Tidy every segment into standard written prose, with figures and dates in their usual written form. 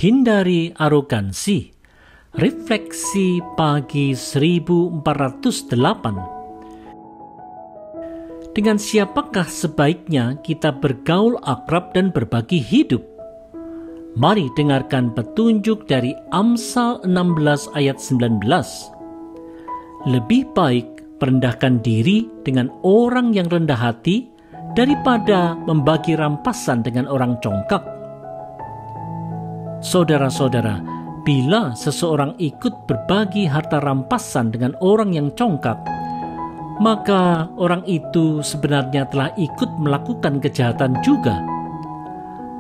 Hindari arogansi. Refleksi pagi 1408. Dengan siapakah sebaiknya kita bergaul akrab dan berbagi hidup? Mari dengarkan petunjuk dari Amsal 16 ayat 19. Lebih baik merendahkan diri dengan orang yang rendah hati daripada membagi rampasan dengan orang congkak. Saudara-saudara, bila seseorang ikut berbagi harta rampasan dengan orang yang congkak, maka orang itu sebenarnya telah ikut melakukan kejahatan juga.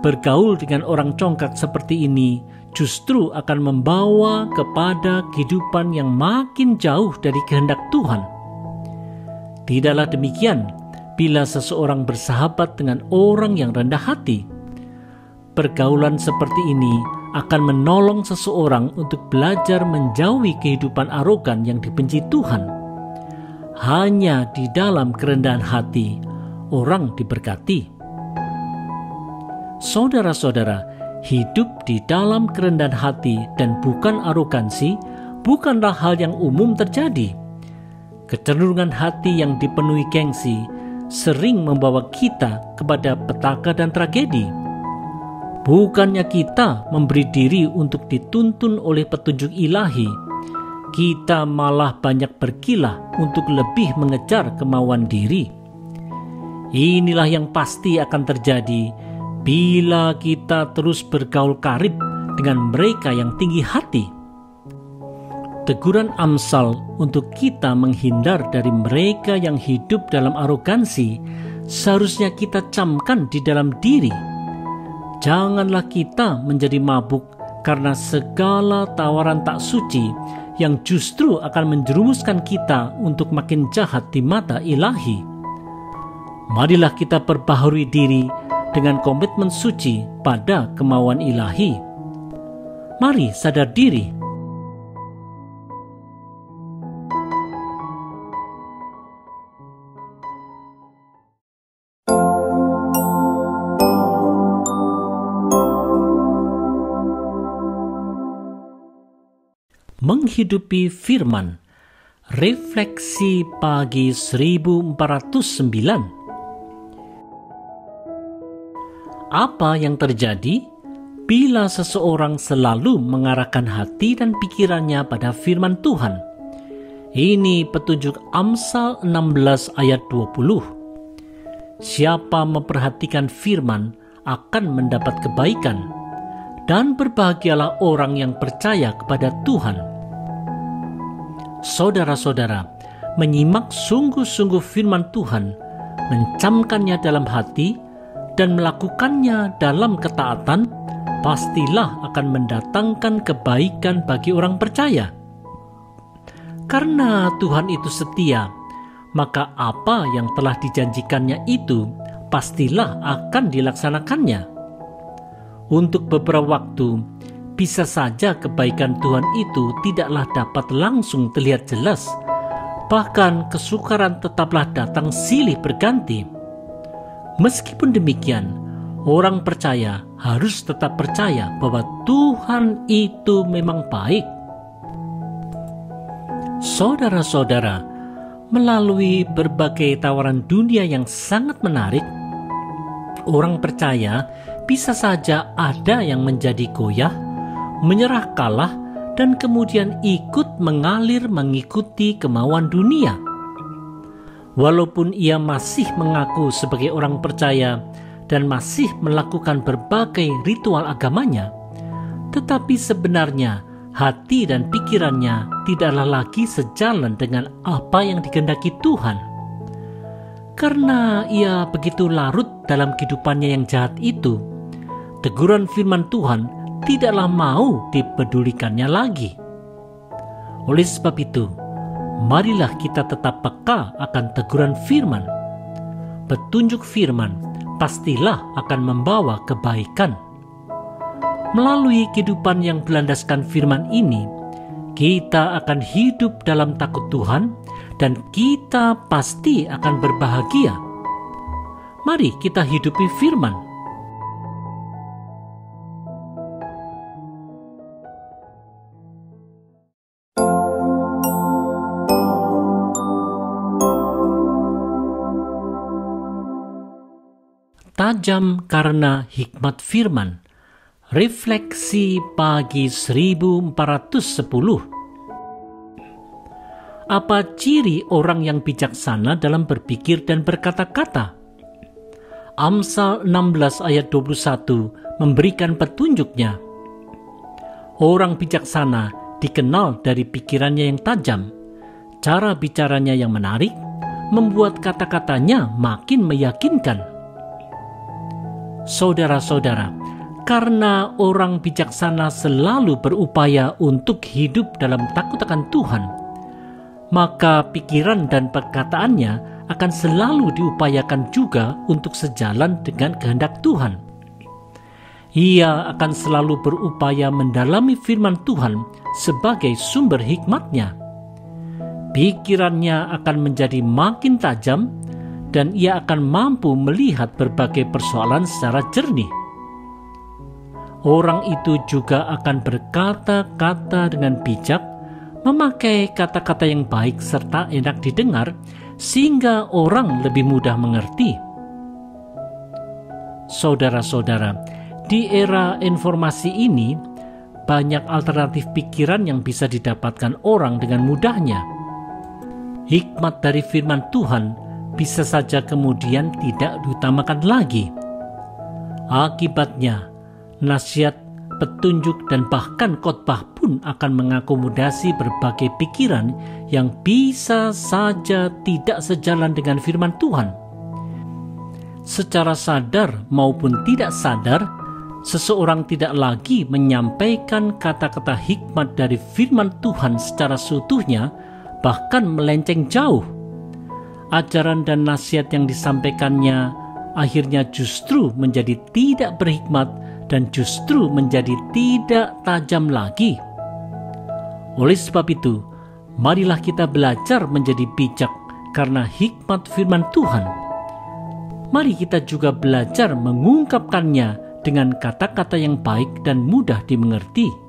Bergaul dengan orang congkak seperti ini justru akan membawa kepada kehidupan yang makin jauh dari kehendak Tuhan. Tidaklah demikian bila seseorang bersahabat dengan orang yang rendah hati. Pergaulan seperti ini akan menolong seseorang untuk belajar menjauhi kehidupan arogan yang dibenci Tuhan. Hanya di dalam kerendahan hati, orang diberkati. Saudara-saudara, hidup di dalam kerendahan hati dan bukan arogansi bukanlah hal yang umum terjadi. Kecenderungan hati yang dipenuhi gengsi sering membawa kita kepada petaka dan tragedi. Bukannya kita memberi diri untuk dituntun oleh petunjuk ilahi, kita malah banyak berkilah untuk lebih mengejar kemauan diri. Inilah yang pasti akan terjadi bila kita terus bergaul karib dengan mereka yang tinggi hati. Teguran Amsal untuk kita menghindar dari mereka yang hidup dalam arogansi seharusnya kita camkan di dalam diri. Janganlah kita menjadi mabuk karena segala tawaran tak suci yang justru akan menjerumuskan kita untuk makin jahat di mata ilahi. Marilah kita perbaharui diri dengan komitmen suci pada kemauan ilahi. Mari sadar diri. Menghidupi firman. Refleksi pagi 1409. Apa yang terjadi bila seseorang selalu mengarahkan hati dan pikirannya pada firman Tuhan? Ini petunjuk Amsal 16 ayat 20. Siapa memperhatikan firman akan mendapat kebaikan, dan berbahagialah orang yang percaya kepada Tuhan. Saudara-saudara, menyimak sungguh-sungguh firman Tuhan, mencamkannya dalam hati, dan melakukannya dalam ketaatan, pastilah akan mendatangkan kebaikan bagi orang percaya. Karena Tuhan itu setia, maka apa yang telah dijanjikannya itu pastilah akan dilaksanakannya. Untuk beberapa waktu, bisa saja kebaikan Tuhan itu tidaklah dapat langsung terlihat jelas. Bahkan kesukaran tetaplah datang silih berganti. Meskipun demikian, orang percaya harus tetap percaya bahwa Tuhan itu memang baik. Saudara-saudara, melalui berbagai tawaran dunia yang sangat menarik, orang percaya bisa saja ada yang menjadi goyah, menyerah kalah, dan kemudian ikut mengalir mengikuti kemauan dunia. Walaupun ia masih mengaku sebagai orang percaya dan masih melakukan berbagai ritual agamanya, tetapi sebenarnya hati dan pikirannya tidaklah lagi sejalan dengan apa yang dikehendaki Tuhan. Karena ia begitu larut dalam kehidupannya yang jahat itu, teguran firman Tuhan tidaklah mau dipedulikannya lagi. Oleh sebab itu, marilah kita tetap peka akan teguran firman. Petunjuk firman pastilah akan membawa kebaikan. Melalui kehidupan yang berlandaskan firman ini, kita akan hidup dalam takut Tuhan dan kita pasti akan berbahagia. Mari kita hidupi firman. tajam karena hikmat firman. Refleksi pagi 1410. Apa ciri orang yang bijaksana dalam berpikir dan berkata-kata? Amsal 16 ayat 21 memberikan petunjuknya. Orang bijaksana dikenal dari pikirannya yang tajam, cara bicaranya yang menarik, membuat kata-katanya makin meyakinkan. Saudara-saudara, karena orang bijaksana selalu berupaya untuk hidup dalam takut akan Tuhan, maka pikiran dan perkataannya akan selalu diupayakan juga untuk sejalan dengan kehendak Tuhan. Ia akan selalu berupaya mendalami firman Tuhan sebagai sumber hikmatnya. Pikirannya akan menjadi makin tajam dan ia akan mampu melihat berbagai persoalan secara jernih. Orang itu juga akan berkata-kata dengan bijak, memakai kata-kata yang baik serta enak didengar, sehingga orang lebih mudah mengerti. Saudara-saudara, di era informasi ini, banyak alternatif pikiran yang bisa didapatkan orang dengan mudahnya. Hikmat dari firman Tuhan bisa saja kemudian tidak diutamakan lagi. Akibatnya, nasihat, petunjuk, dan bahkan khotbah pun akan mengakomodasi berbagai pikiran yang bisa saja tidak sejalan dengan firman Tuhan. Secara sadar maupun tidak sadar, seseorang tidak lagi menyampaikan kata-kata hikmat dari firman Tuhan secara seutuhnya, bahkan melenceng jauh. Ajaran dan nasihat yang disampaikannya akhirnya justru menjadi tidak berhikmat dan justru menjadi tidak tajam lagi. Oleh sebab itu, marilah kita belajar menjadi bijak karena hikmat firman Tuhan. Mari kita juga belajar mengungkapkannya dengan kata-kata yang baik dan mudah dimengerti.